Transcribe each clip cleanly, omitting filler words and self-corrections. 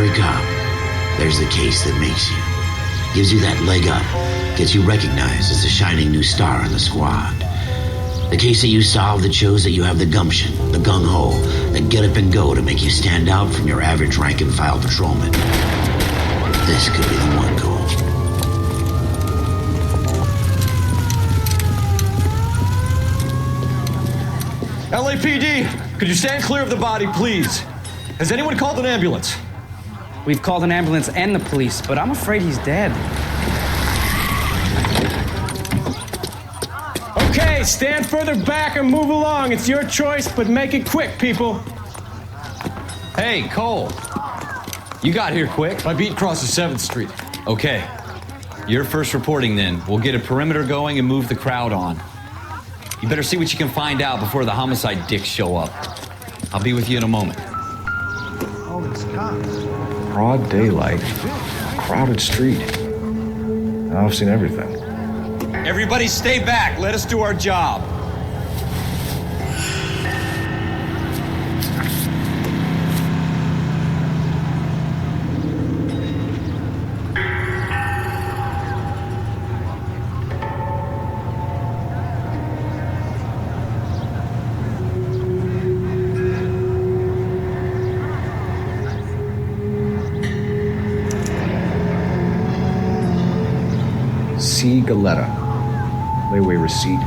every cop, there's the case that makes you. Gives you that leg up, gets you recognized as the shining new star in the squad. The case that you solve that shows that you have the gumption, the gung-ho, the get up and go to make you stand out from your average rank and file patrolman. This could be the one, Cool. LAPD, could you stand clear of the body, please? Has anyone called an ambulance? We've called an ambulance and the police, but I'm afraid he's dead. Okay, stand further back and move along. It's your choice, but make it quick, people. Hey, Cole. You got here quick. My beat crosses 7th Street. Okay. You're first reporting then. We'll get a perimeter going and move the crowd on. You better see what you can find out before the homicide dicks show up. I'll be with you in a moment. All these cops. Broad daylight, crowded street. I've seen everything. Everybody stay back. Let us do our job. C. Galetta. Layaway receipt.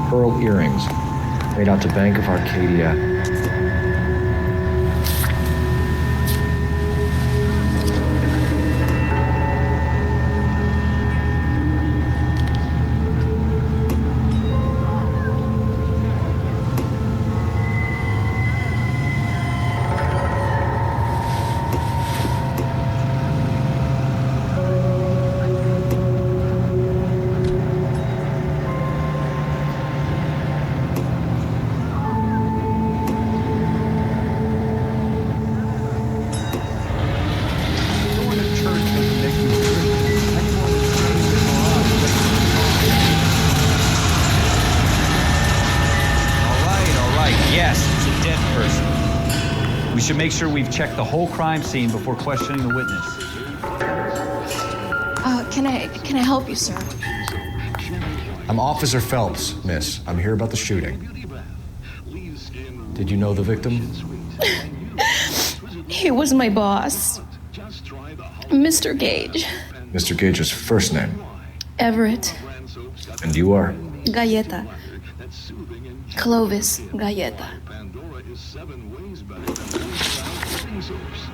Pearl earrings. Made out to Bank of Arcadia. Should make sure we've checked the whole crime scene before questioning the witness. Can I help you, sir? I'm Officer Phelps, miss. I'm here about the shooting. Did you know the victim? He was my boss, Mr. Gage. Mr. Gage's first name? Everett. And you are? Galleta. Clovis Galleta.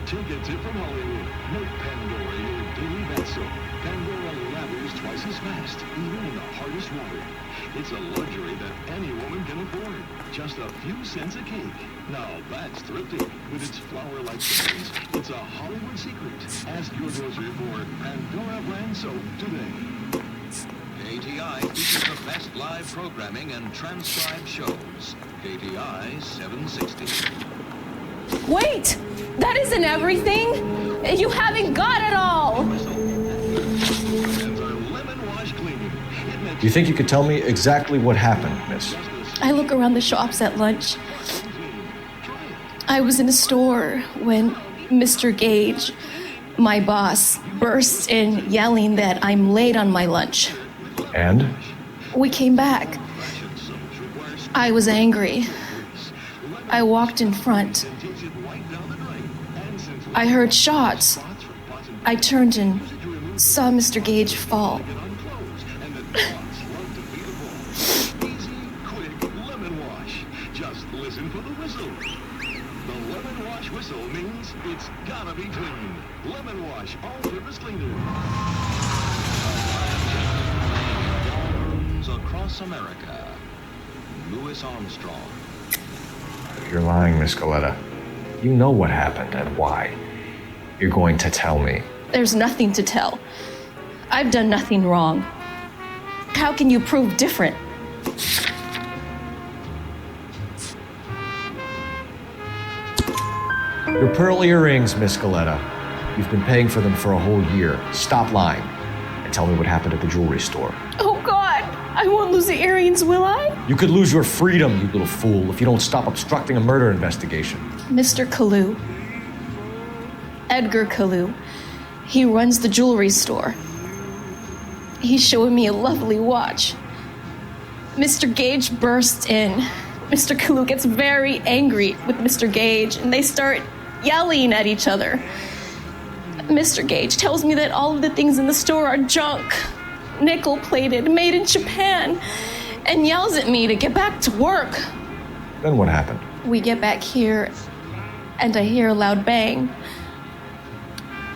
Take a tip from Hollywood. Make Pandora your daily bath soap. Pandora lathers twice as fast, even in the hardest water. It's a luxury that any woman can afford. Just a few cents a cake. Now that's thrifty. With its flower-like stains, it's a Hollywood secret. Ask your grocer for Pandora brand soap today. KTI features the best live programming and transcribed shows. KTI 760. Wait! That isn't everything! You haven't got it all! You think you could tell me exactly what happened, miss? I look around the shops at lunch. I was in a store when Mr. Gage, my boss, bursts in yelling that I'm late on my lunch. And? We came back. I was angry. I walked in front. I heard shots. I turned and saw Mr. Gage fall. Just listen for the whistle. The lemon wash whistle means it's gotta be clean. Lemon wash all-purpose cleaner. Across America, Louis Armstrong. You're lying, Miss Galetta. You know what happened and why. You're going to tell me. There's nothing to tell. I've done nothing wrong. How can you prove different? Your pearl earrings, Miss Galetta. You've been paying for them for a whole year. Stop lying and tell me what happened at the jewelry store. Oh, God! I won't lose the earrings, will I? You could lose your freedom, you little fool, if you don't stop obstructing a murder investigation. Mr. Kalu, Edgar Kalu. He runs the jewelry store. He's showing me a lovely watch. Mr. Gage bursts in. Mr. Kalu gets very angry with Mr. Gage, and they start yelling at each other. Mr. Gage tells me that all of the things in the store are junk, nickel-plated, made in Japan, and yells at me to get back to work. Then what happened? We get back here, and I hear a loud bang.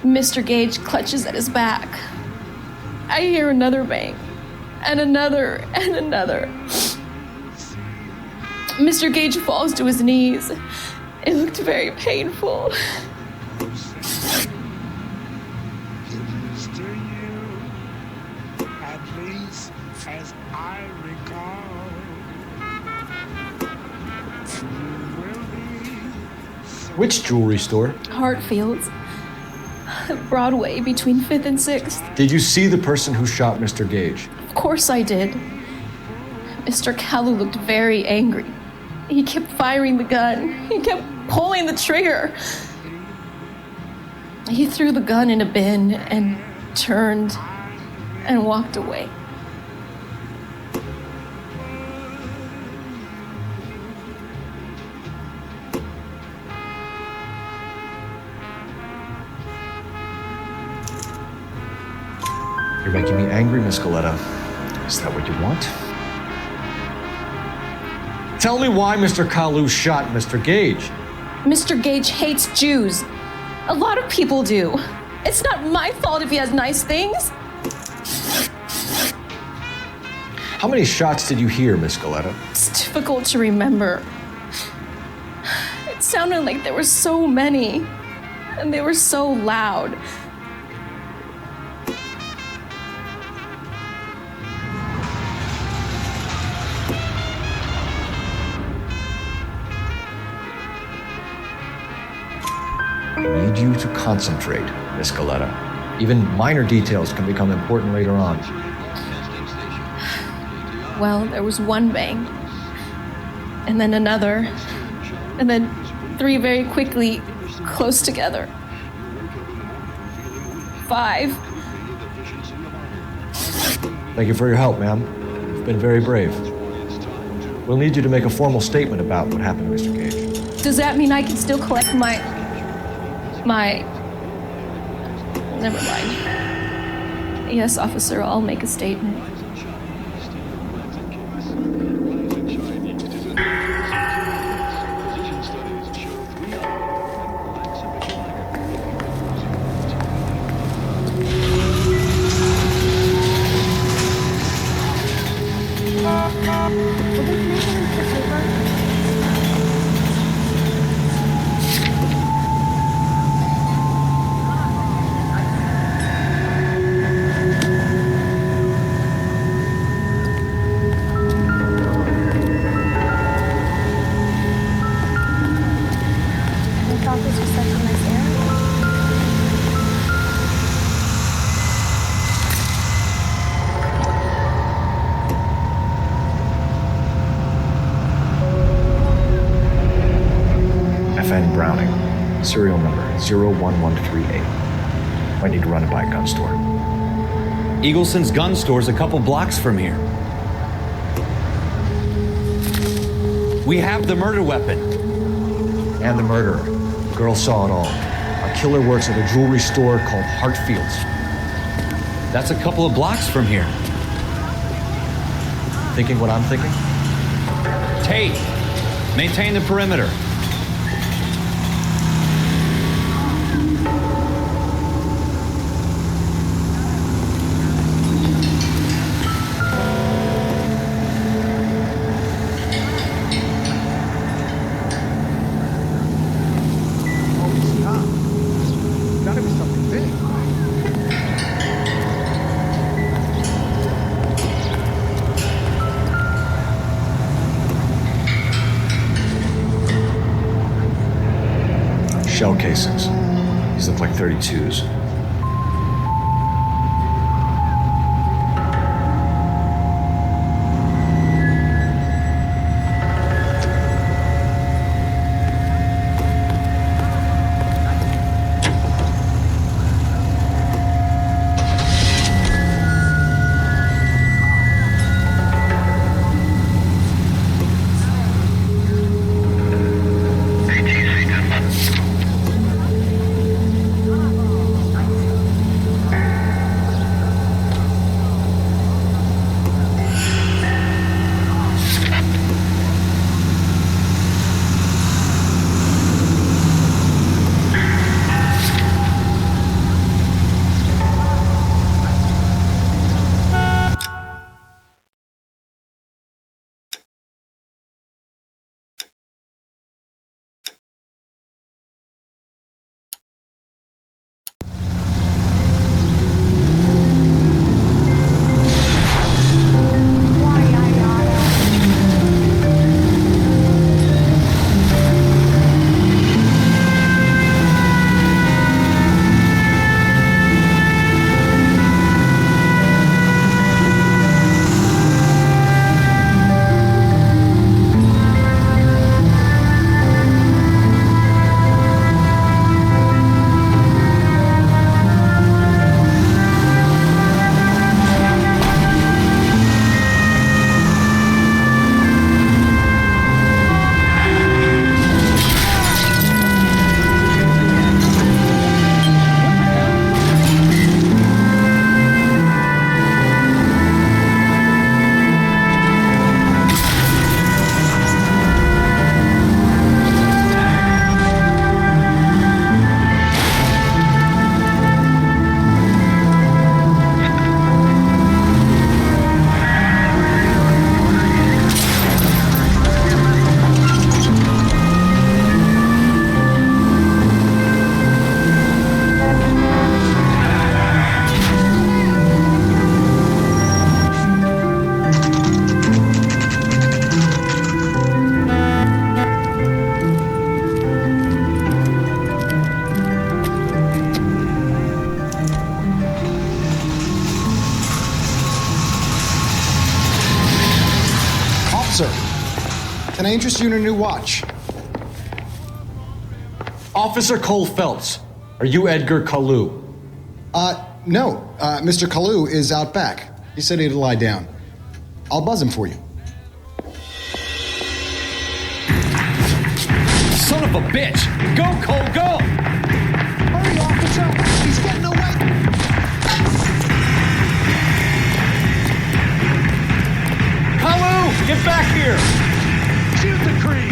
Mr. Gage clutches at his back. I hear another bang, and another, and another. Mr. Gage falls to his knees. It looked very painful. As I recall, Which jewelry store? Hartfield's. Broadway between 5th and 6th. Did you see the person who shot Mr. Gage? Of course I did. Mr. Kalu looked very angry. He kept firing the gun. He kept pulling the trigger. He threw the gun in a bin and turned and walked away. You're making me angry, Miss Goleta. Is that what you want? Tell me why Mr. Kalu shot Mr. Gage. Mr. Gage hates Jews. A lot of people do. It's not my fault if he has nice things. How many shots did you hear, Miss Goleta? It's difficult to remember. It sounded like there were so many, and they were so loud. I need you to concentrate, Miss Goleta. Even minor details can become important later on. Well, there was one bang, and then another, and then 3 very quickly, close together. 5. Thank you for your help, ma'am. You've been very brave. We'll need you to make a formal statement about what happened to Mr. Gage. Does that mean I can still collect my... Never mind. Yes, officer, I'll make a statement. Serial number 01138. Might need to run it by a gun store. Eagleson's gun store's a couple blocks from here. We have the murder weapon. And the murderer. The girl saw it all. Our killer works at a jewelry store called Hartfield's. That's a couple of blocks from here. Thinking what I'm thinking? Tate, maintain the perimeter. Shell casings. These look like 32s. Can I interest you in a new watch? Officer Coul Felips, are you Edgar Kalu? No. Mr. Kalu is out back. He said he'd lie down. I'll buzz him for you. Son of a bitch! Go, Cole, go! Hurry, officer! He's getting away! Kalu, get back here! Shoot the creep!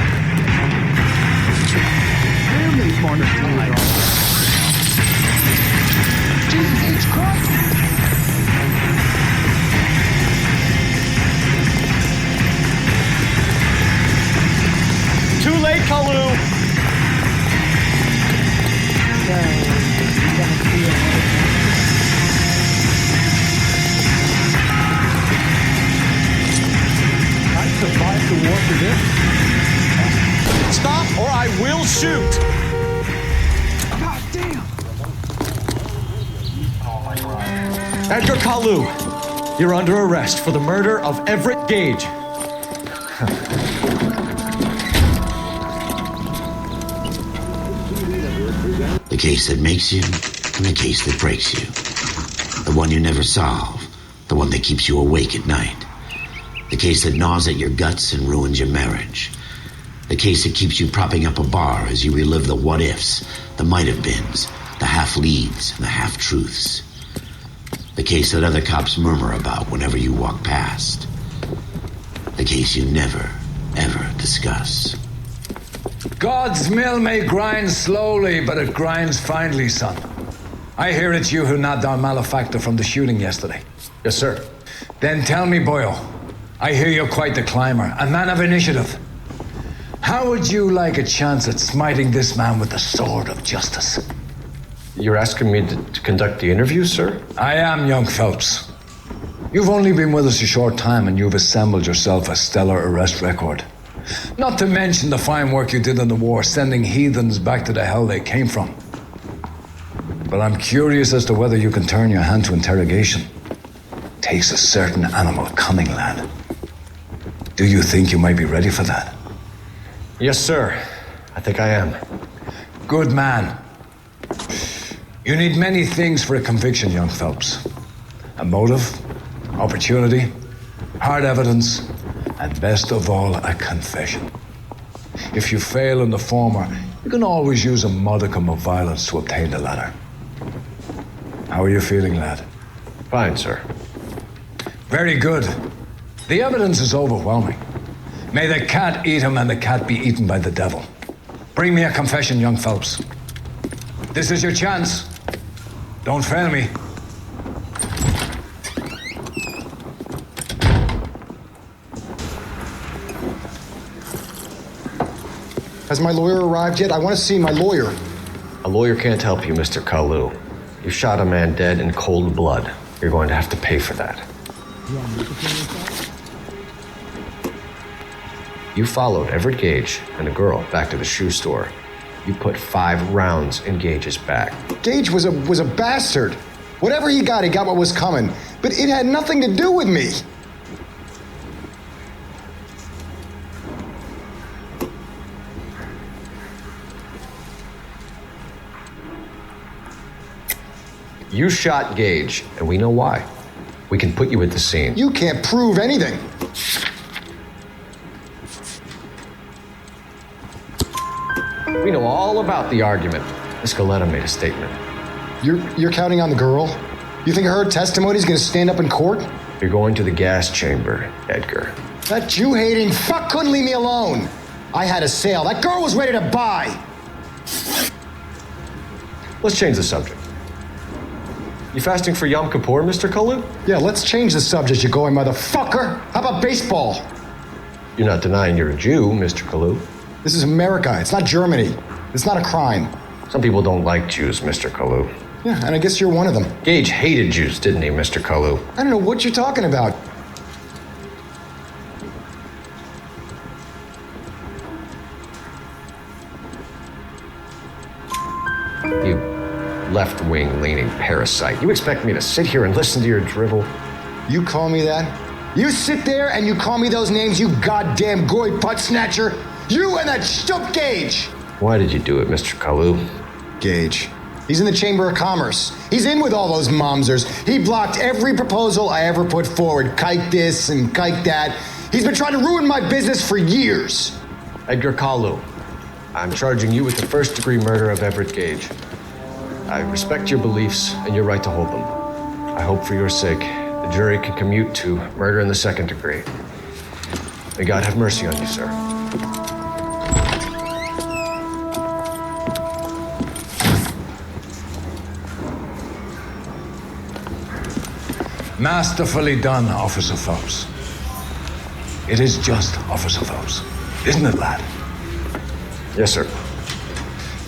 Damn these motherfuckers. Jesus Christ! Too late, Kalu! I survived the war for this. Stop or I will shoot! God damn! Edgar Kalu, you're under arrest for the murder of Everett Gage. The case that makes you and the case that breaks you. The one you never solve. The one that keeps you awake at night. The case that gnaws at your guts and ruins your marriage. The case that keeps you propping up a bar as you relive the what-ifs, the might-have-beens, the half-leads, and the half-truths. The case that other cops murmur about whenever you walk past. The case you never, ever discuss. God's mill may grind slowly, but it grinds finely, son. I hear it's you who nabbed our malefactor from the shooting yesterday. Yes, sir. Then tell me, Boyle, I hear you're quite the climber, a man of initiative. How would you like a chance at smiting this man with the sword of justice? You're asking me to conduct the interview, sir? I am, young Phelps. You've only been with us a short time and you've assembled yourself a stellar arrest record. Not to mention the fine work you did in the war, sending heathens back to the hell they came from. But I'm curious as to whether you can turn your hand to interrogation. Takes a certain animal cunning, lad. Do you think you might be ready for that? Yes, sir. I think I am. Good man. You need many things for a conviction, young Phelps. A motive, opportunity, hard evidence, and best of all, a confession. If you fail in the former, you can always use a modicum of violence to obtain the latter. How are you feeling, lad? Fine, sir. Very good. The evidence is overwhelming. May the cat eat him and the cat be eaten by the devil. Bring me a confession, young Phelps. This is your chance. Don't fail me. Has my lawyer arrived yet? I want to see my lawyer. A lawyer can't help you, Mr. Kalu. You shot a man dead in cold blood. You're going to have to pay for that. You followed Everett Gage and the girl back to the shoe store. You put 5 rounds in Gage's back. Gage was a bastard. Whatever he got what was coming. But it had nothing to do with me. You shot Gage, and we know why. We can put you at the scene. You can't prove anything. We know all about the argument. Miss Goleta made a statement. You're counting on the girl? You think her testimony's gonna stand up in court? You're going to the gas chamber, Edgar. That Jew-hating fuck couldn't leave me alone. I had a sale. That girl was ready to buy. Let's change the subject. You fasting for Yom Kippur, Mr. Kalu? Yeah, let's change the subject, you going motherfucker. How about baseball? You're not denying you're a Jew, Mr. Kalu. This is America. It's not Germany. It's not a crime. Some people don't like Jews, Mr. Kalu. Yeah, and I guess you're one of them. Gage hated Jews, didn't he, Mr. Kalu? I don't know what you're talking about. You left-wing leaning parasite. You expect me to sit here and listen to your drivel? You call me that? You sit there and you call me those names, you goddamn goy butt snatcher. You and that shtup Gage. Why did you do it, Mr. Kalu? Gage. He's in the Chamber of Commerce. He's in with all those momsers. He blocked every proposal I ever put forward. Kike this and kike that. He's been trying to ruin my business for years. Edgar Kalu, I'm charging you with the first-degree murder of Everett Gage. I respect your beliefs and your right to hold them. I hope for your sake the jury can commute to murder in the second degree. May God have mercy on you, sir. Masterfully done, Officer Phelps. It is just, Officer Phelps. Isn't it, lad? Yes, sir.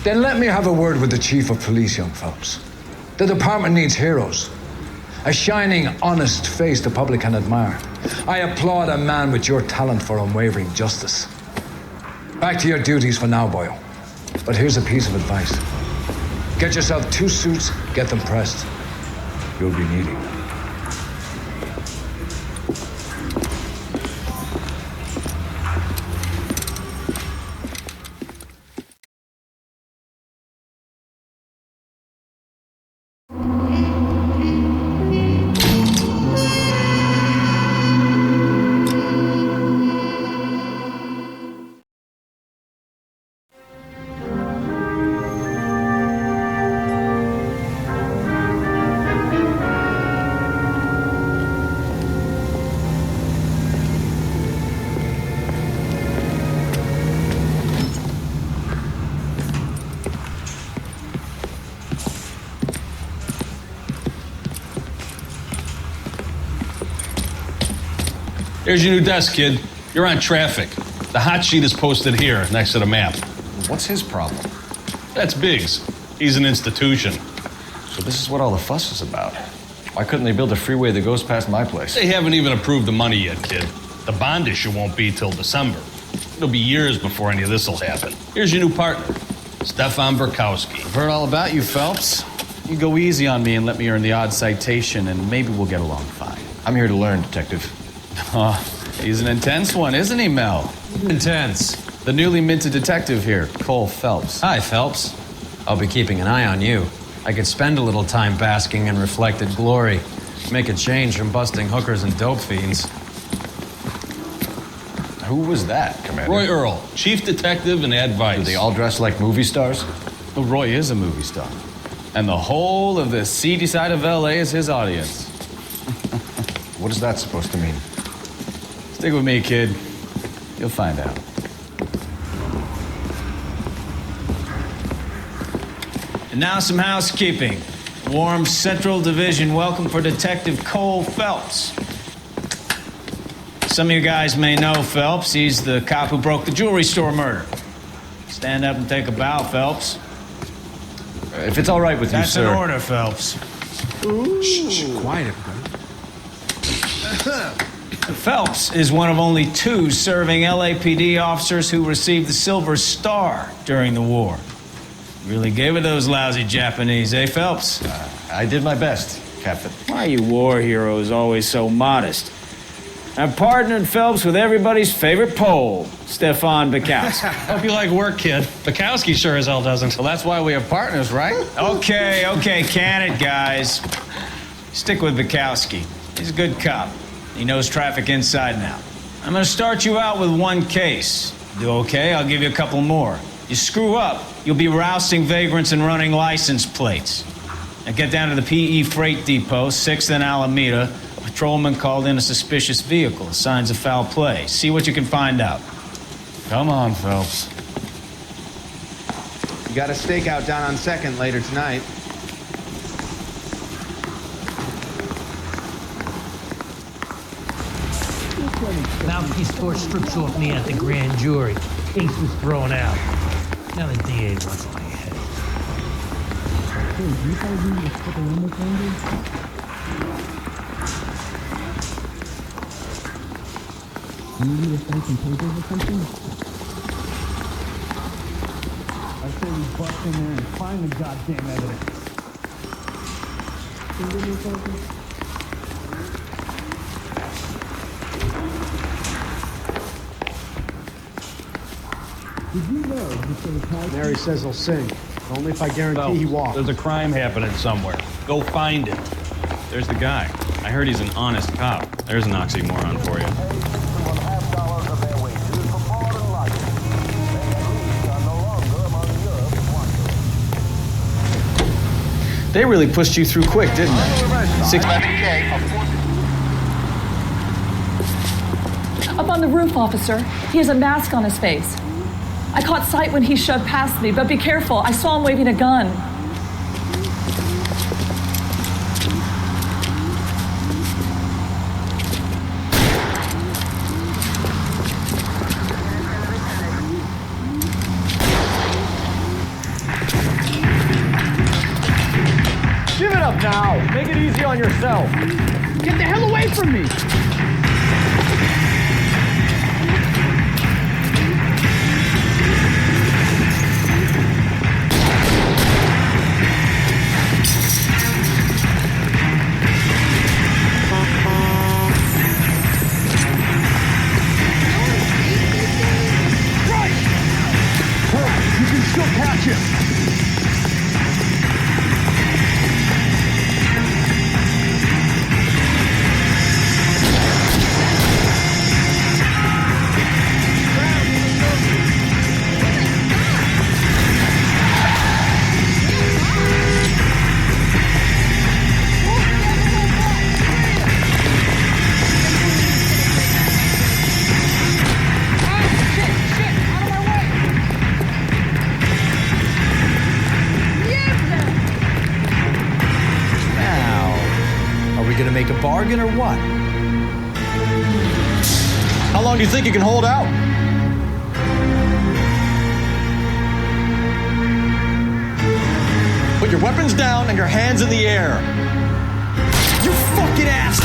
Then let me have a word with the Chief of Police, young Phelps. The department needs heroes. A shining, honest face the public can admire. I applaud a man with your talent for unwavering justice. Back to your duties for now, boyo. But here's a piece of advice. Get yourself 2 suits, get them pressed. You'll be needing them. Here's your new desk, kid. You're on traffic. The hot sheet is posted here, next to the map. What's his problem? That's Biggs. He's an institution. So this is what all the fuss is about. Why couldn't they build a freeway that goes past my place? They haven't even approved the money yet, kid. The bond issue won't be till December. It'll be years before any of this will happen. Here's your new partner, Stefan Burkowski. I've heard all about you, Phelps. You go easy on me and let me earn the odd citation, and maybe we'll get along fine. I'm here to learn, Detective. Oh, he's an intense one, isn't he, Mel? Intense. The newly minted detective here, Coul Felips. Hi, Phelps. I'll be keeping an eye on you. I could spend a little time basking in reflected glory. Make a change from busting hookers and dope fiends. Who was that, Commander? Roy Earl, chief detective and advice. Do they all dress like movie stars? Well, Roy is a movie star. And the whole of the seedy side of L.A. is his audience. What is that supposed to mean? Stick with me, kid. You'll find out. And now some housekeeping. Warm Central Division welcome for Detective Coul Felips. Some of you guys may know Phelps. He's the cop who broke the jewelry store murder. Stand up and take a bow, Phelps. If it's all right with you, sir. That's an order, Phelps. Shh, quiet, everybody. Phelps is one of only 2 serving LAPD officers who received the Silver Star during the war. Really gave it those lousy Japanese, eh, Phelps? I did my best, Captain. Why are you war heroes always so modest? I've partnered Phelps with everybody's favorite Pole, Stefan Burkowski. Hope you like work, kid. Bukowski sure as hell doesn't. Well, that's why we have partners, right? Okay, can it, guys. Stick with Burkowski. He's a good cop. He knows traffic inside and out. I'm gonna start you out with 1 case. Do okay, I'll give you a couple more. You screw up, you'll be rousting vagrants and running license plates. Now get down to the PE Freight Depot, 6th and Alameda. A patrolman called in a suspicious vehicle, signs of foul play. See what you can find out. Come on, Phelps. You got a stakeout down on 2nd later tonight. Mouthpiece forced strips off me at the grand jury. Case was thrown out. Now the DA wants my head. You need to sign some papers or something? I say we bust in there and find the goddamn evidence. Can you give me something? Mary says he'll sing, but only if I guarantee he walks. There's a crime happening somewhere. Go find it. There's the guy. I heard he's an honest cop. There's an oxymoron for you. They really pushed you through quick, didn't they? Up on the roof, officer. He has a mask on his face. I caught sight when he shoved past me, but be careful. I saw him waving a gun. Give it up now. Make it easy on yourself. Get the hell away from me. Still catch him. Gonna make a bargain or what? How long do you think you can hold out? Put your weapons down and your hands in the air. You fucking ass!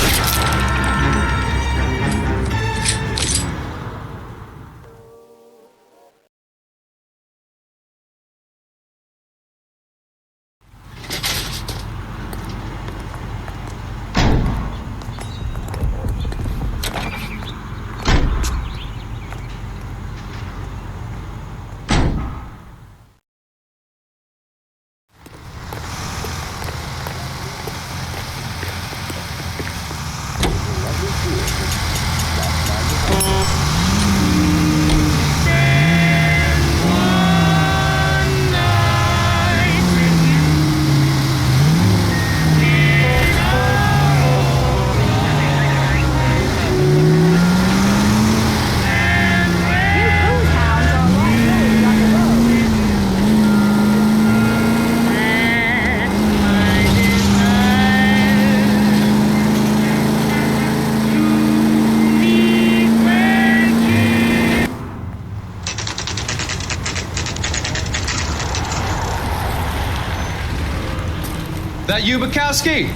That you, Bukowski?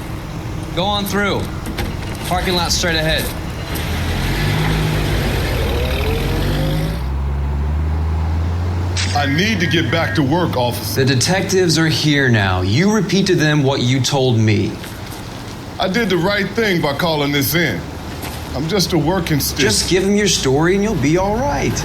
Go on through. Parking lot straight ahead. I need to get back to work, officer. The detectives are here now. You repeat to them what you told me. I did the right thing by calling this in. I'm just a working stick. Just give them your story and you'll be all right.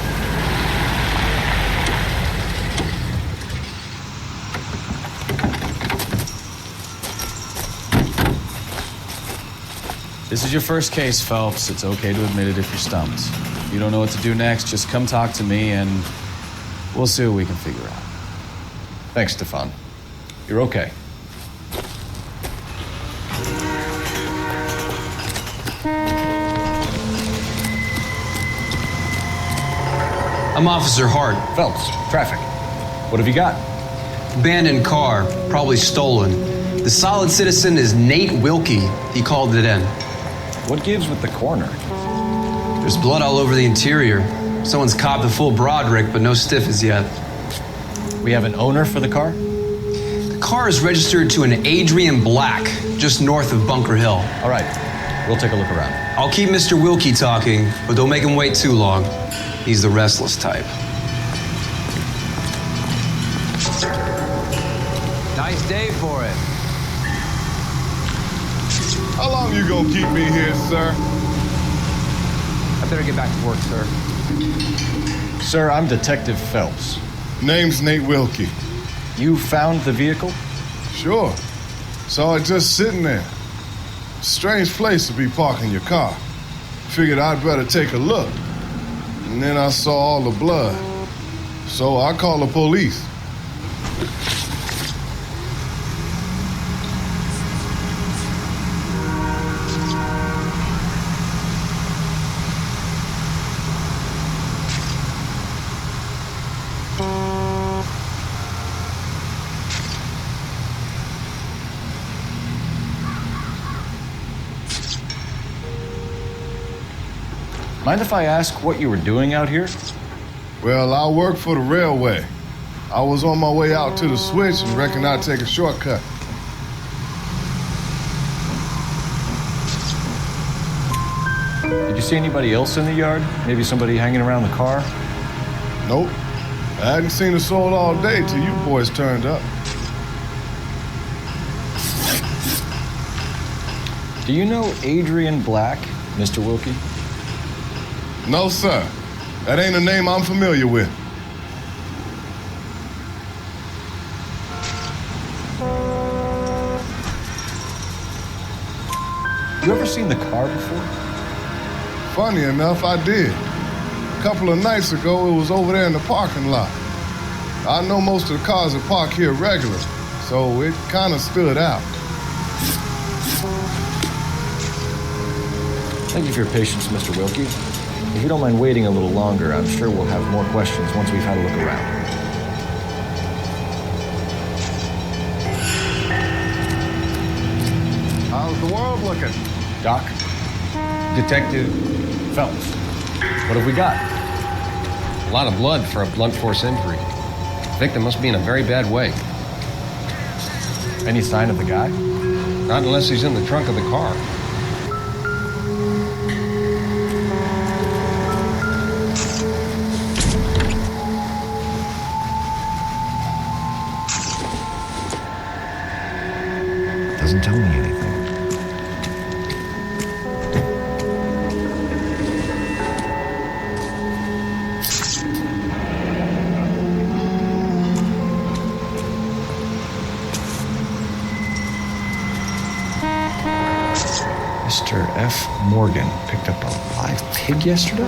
This is your first case, Phelps. It's okay to admit it if you're stumped. If you don't know what to do next, just come talk to me and we'll see what we can figure out. Thanks, Stefan. You're okay. I'm Officer Hart. Phelps, traffic. What have you got? Abandoned car, probably stolen. The solid citizen is Nate Wilkie. He called it in. What gives with the coroner? There's blood all over the interior. Someone's copped a full Broderick, but no stiff as yet. We have an owner for the car? The car is registered to an Adrian Black, just north of Bunker Hill. All right, we'll take a look around. I'll keep Mr. Wilkie talking, but don't make him wait too long. He's the restless type. Nice day for it. How long you gonna keep me here, sir? I better get back to work, sir. Sir, I'm Detective Phelps. Name's Nate Wilkie. You found the vehicle? Sure. Saw it just sitting there. Strange place to be parking your car. Figured I'd better take a look. And then I saw all the blood. So I called the police. Mind if I ask what you were doing out here? Well, I work for the railway. I was on my way out to the switch and reckoned I'd take a shortcut. Did you see anybody else in the yard? Maybe somebody hanging around the car? Nope. I hadn't seen a soul all day till you boys turned up. Do you know Adrian Black, Mr. Wilkie? No, sir. That ain't a name I'm familiar with. You ever seen the car before? Funny enough, I did. A couple of nights ago, it was over there in the parking lot. I know most of the cars that park here regular, so it kind of stood out. Thank you for your patience, Mr. Wilkie. If you don't mind waiting a little longer, I'm sure we'll have more questions once we've had a look around. How's the world looking? Doc? Detective Phelps. What have we got? A lot of blood for a blunt force injury. Victim must be in a very bad way. Any sign of the guy? Not unless he's in the trunk of the car. Doesn't tell me anything. Mr. F. Morgan picked up a live pig yesterday?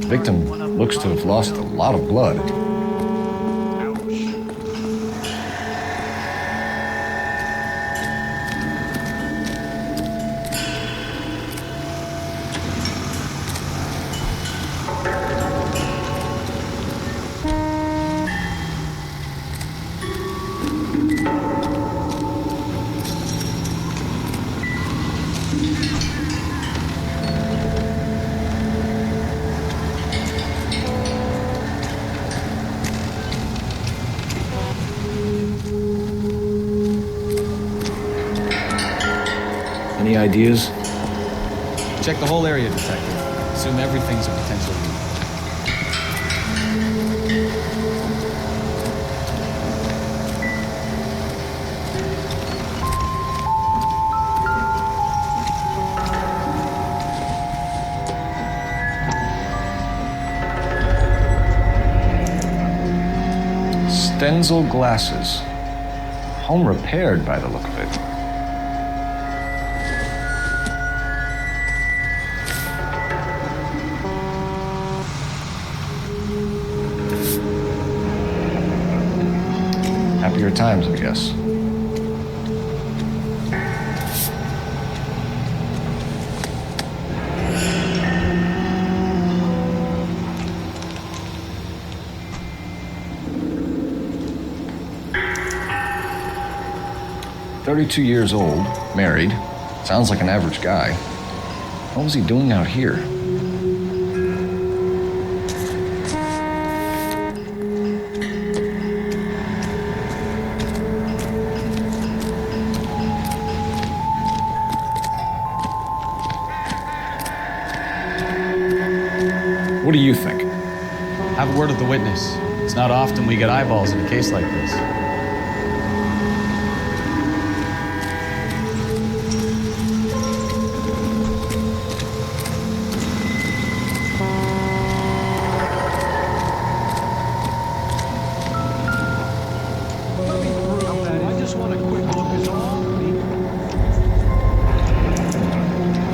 Victim looks to have lost a lot of blood. Any ideas? Check the whole area, Detective. Assume everything's a potential lead. Stenzel glasses. Home repaired by the look of it. Happier times, I guess. "32 years old, married. Sounds like an average guy. What was he doing out here?" What do you think? Have a word with the witness. It's not often we get eyeballs in a case like this.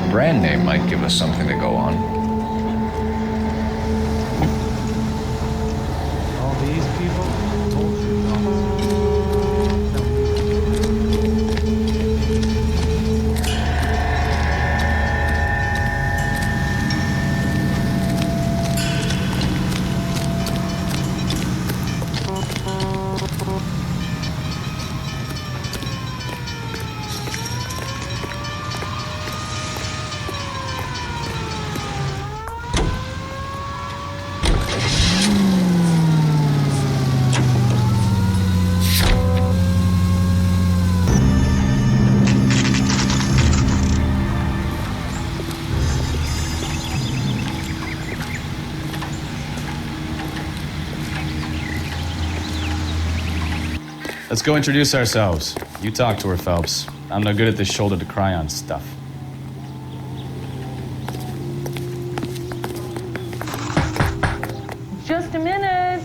Brand name might give us something to go on. All these people, bullshit officers. Let's go introduce ourselves. You talk to her, Phelps. I'm no good at this shoulder to cry on stuff. Just a minute.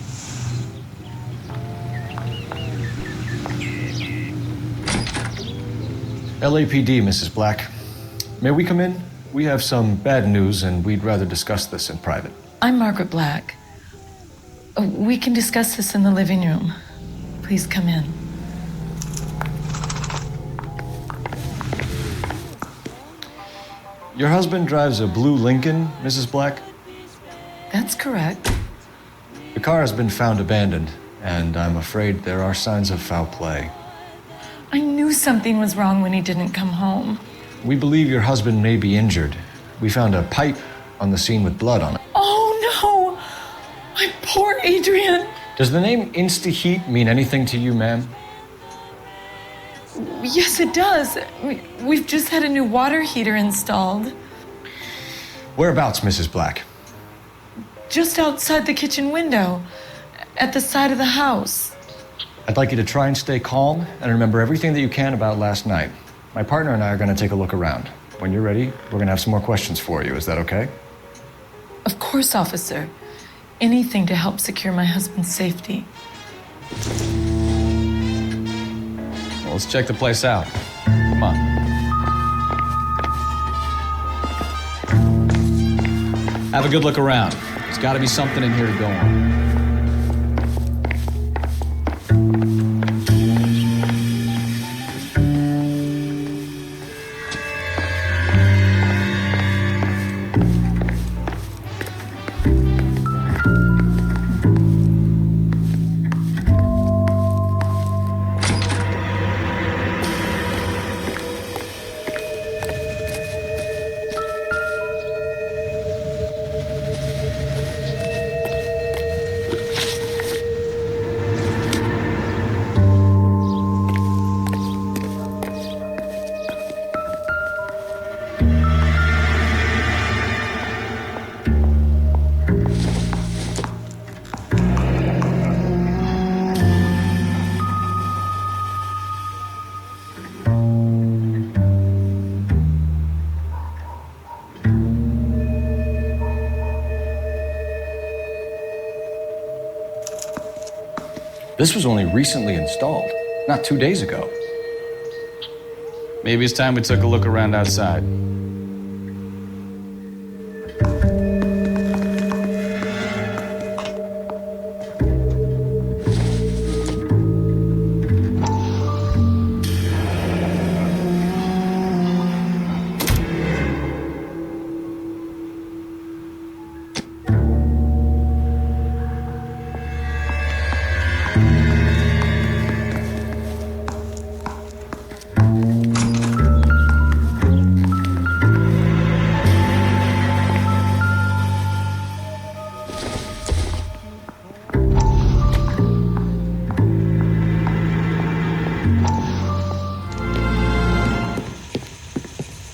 LAPD, Mrs. Black. May we come in? We have some bad news and we'd rather discuss this in private. I'm Margaret Black. We can discuss this in the living room. Please come in. Your husband drives a blue Lincoln, Mrs. Black? That's correct. The car has been found abandoned, and I'm afraid there are signs of foul play. I knew something was wrong when he didn't come home. We believe your husband may be injured. We found a pipe on the scene with blood on it. Oh no! My poor Adrian! Does the name Insta-Heat mean anything to you, ma'am? Yes, it does. We've just had a new water heater installed. Whereabouts, Mrs. Black? Just outside the kitchen window, at the side of the house. I'd like you to try and stay calm and remember everything that you can about last night. My partner and I are going to take a look around. When you're ready, we're going to have some more questions for you. Is that okay? Of course, officer. Anything to help secure my husband's safety. Well, let's check the place out. Come on. Have a good look around. There's got to be something in here to go on. This was only recently installed, not 2 days ago. Maybe it's time we took a look around outside.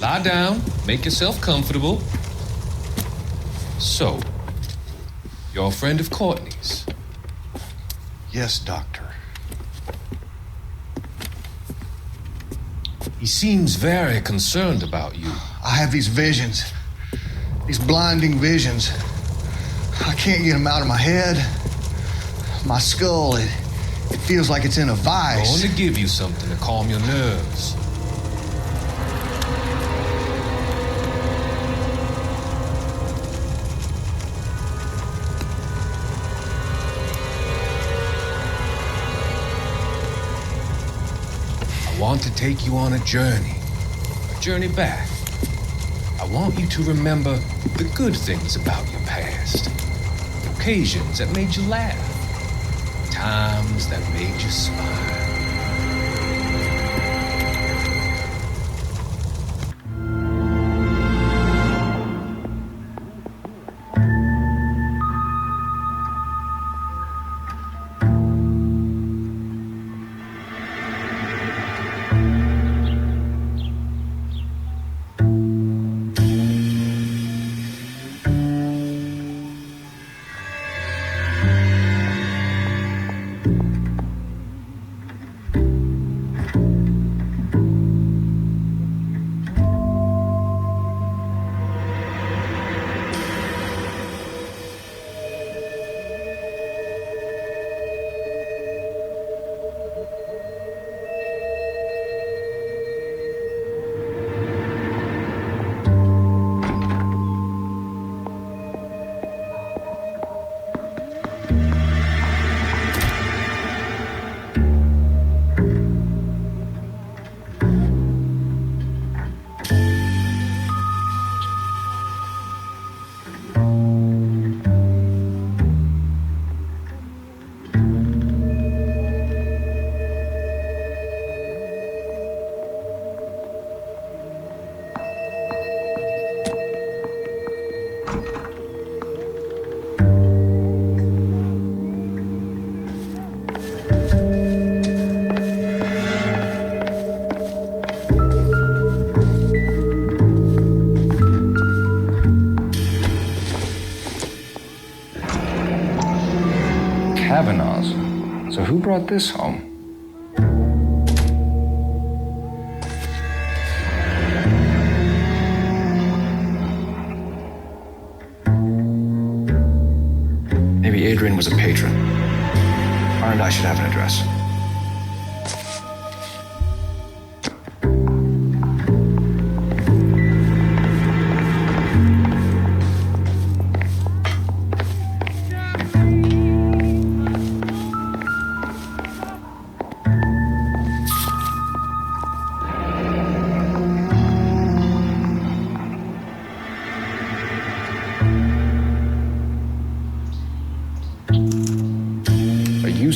Lie down, make yourself comfortable. So, you're a friend of Courtney's. Yes, Doctor. He seems very concerned about you. I have these visions. These blinding visions. I can't get them out of my head. My skull, it feels like it's in a vice. I want to give you something to calm your nerves. I want to take you on a journey back. I want you to remember the good things about your past, occasions that made you laugh, times that made you smile. So who brought this home? Maybe Adrian was a patron. R and I should have an address.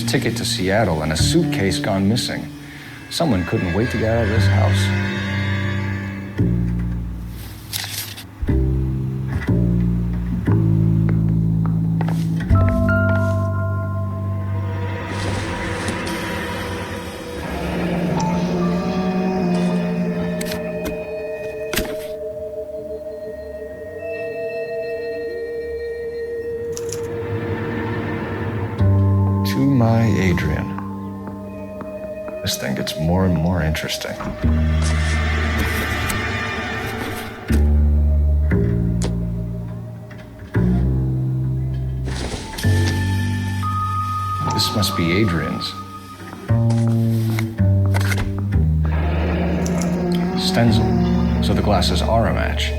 Ticket to Seattle and a suitcase gone missing. Someone couldn't wait to get out of this house. Adrian. This thing gets more and more interesting. This must be Adrian's. Stencil, so the glasses are a match.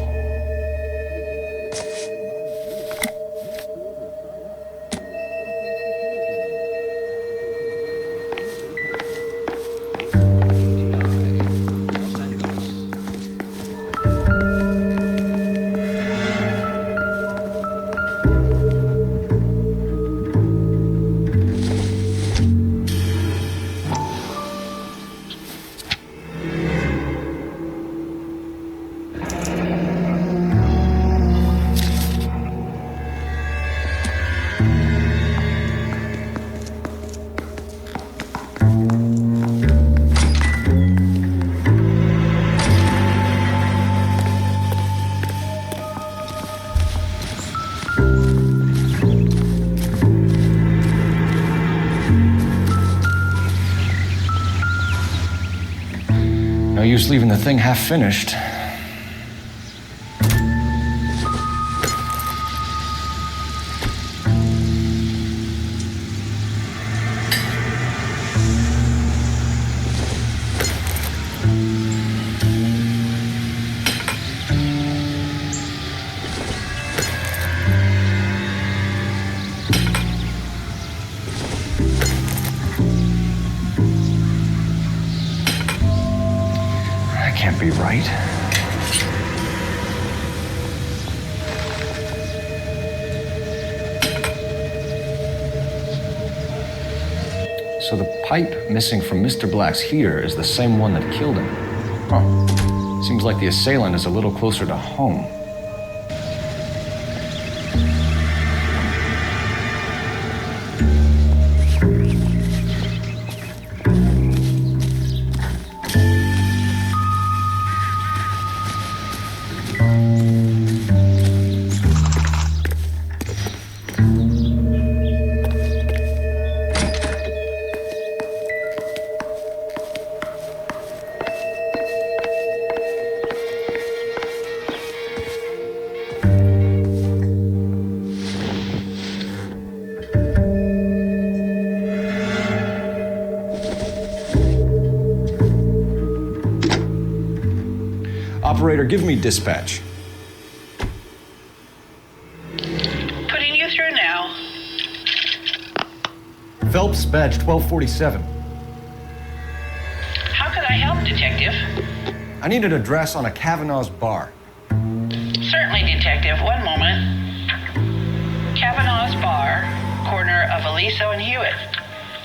use leaving the thing half finished. Can't be right. So the pipe missing from Mr. Black's heater is the same one that killed him. Huh. Seems like the assailant is a little closer to home. Operator, give me dispatch. Putting you through now. Phelps, badge 1247. How could I help, Detective? I need an address on a Kavanaugh's bar. Certainly, Detective. One moment. Kavanaugh's Bar, corner of Aliso and Hewitt,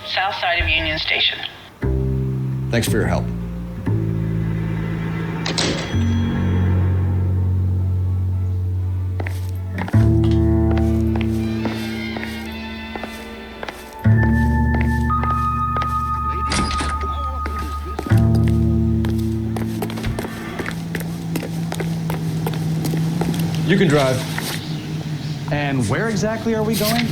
south side of Union Station. Thanks for your help. You can drive. And where exactly are we going?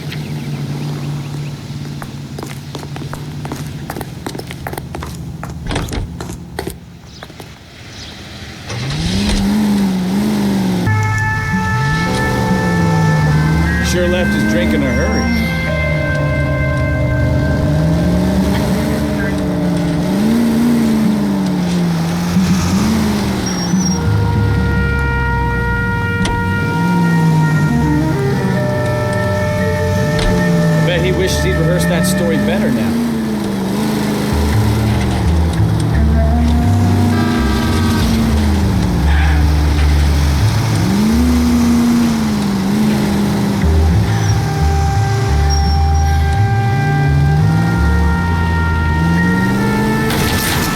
Sure left his drink in a hurry. He wishes he'd rehearsed that story better now.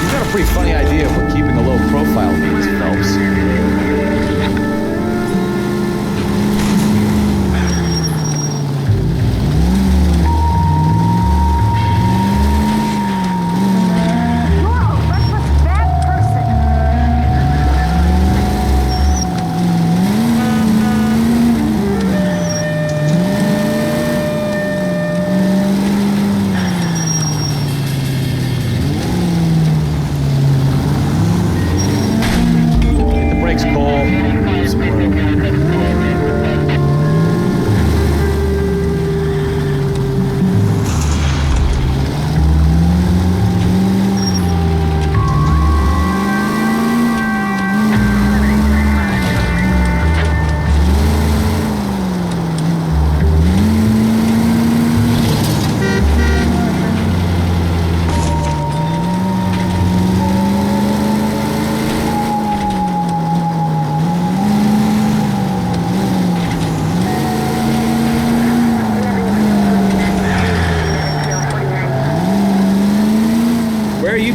You've got a pretty funny idea of what keeping a low profile means, Phelps.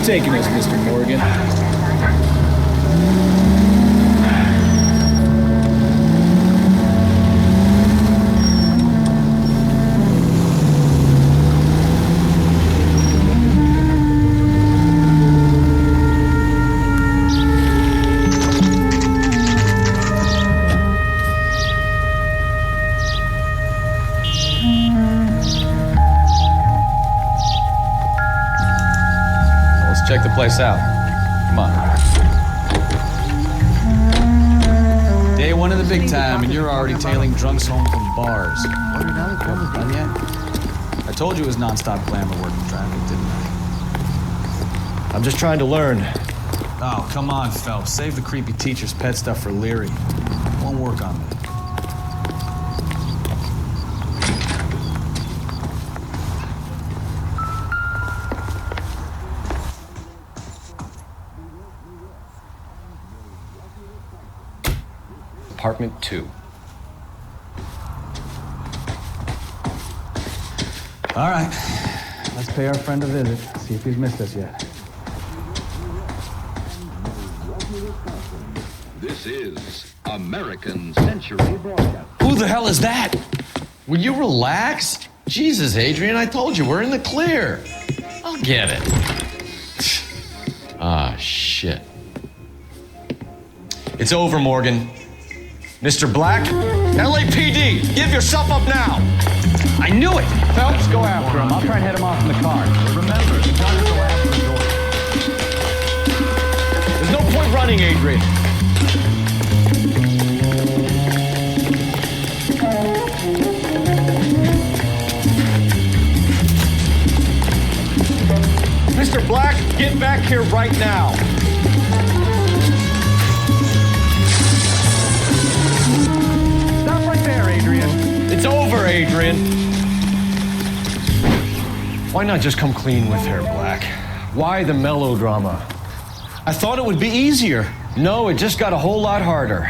Taking us, Mr. Morgan. Check the place out. Come on. one in the big time, and you're already tailing drunks home from bars. You haven't done yet? I told you it was nonstop glamour working traffic, didn't I? I'm just trying to learn. Oh, come on, Phelps. Save the creepy teacher's pet stuff for Leary. Won't work on me. Apartment 2. All right. Let's pay our friend a visit. See if he's missed us yet. This is American Century Broadcast. Who the hell is that? Will you relax? Jesus, Adrian, I told you, we're in the clear. I'll get it. Ah, shit. It's over, Morgan. Mr. Black? LAPD, give yourself up now! I knew it! Phelps, go after him. I'll try and head him off in the car. Remember, you gotta go after the door. There's no point running, Adrian. Mr. Black, get back here right now. Stop right there, Adrian. It's over, Adrian. Why not just come clean with her, Black? Why the melodrama? I thought it would be easier. No, it just got a whole lot harder.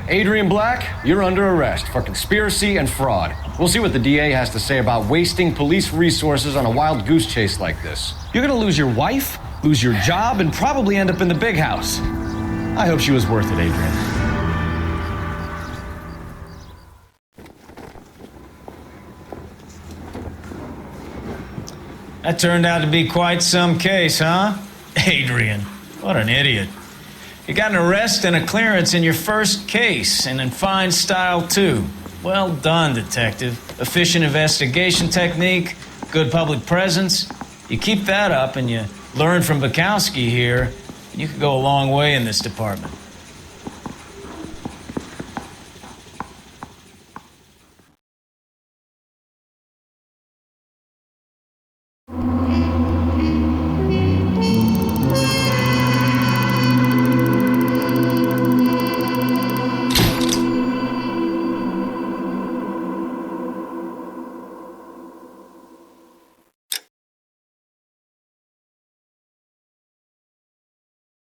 Adrian Black, you're under arrest for conspiracy and fraud. We'll see what the DA has to say about wasting police resources on a wild goose chase like this. You're gonna lose your wife, lose your job, and probably end up in the big house. I hope she was worth it, Adrian. That turned out to be quite some case, huh? Adrian, what an idiot. You got an arrest and a clearance in your first case, and in fine style, too. Well done, detective. Efficient investigation technique, good public presence. You keep that up and you learn from Bukowski here, you could go a long way in this department.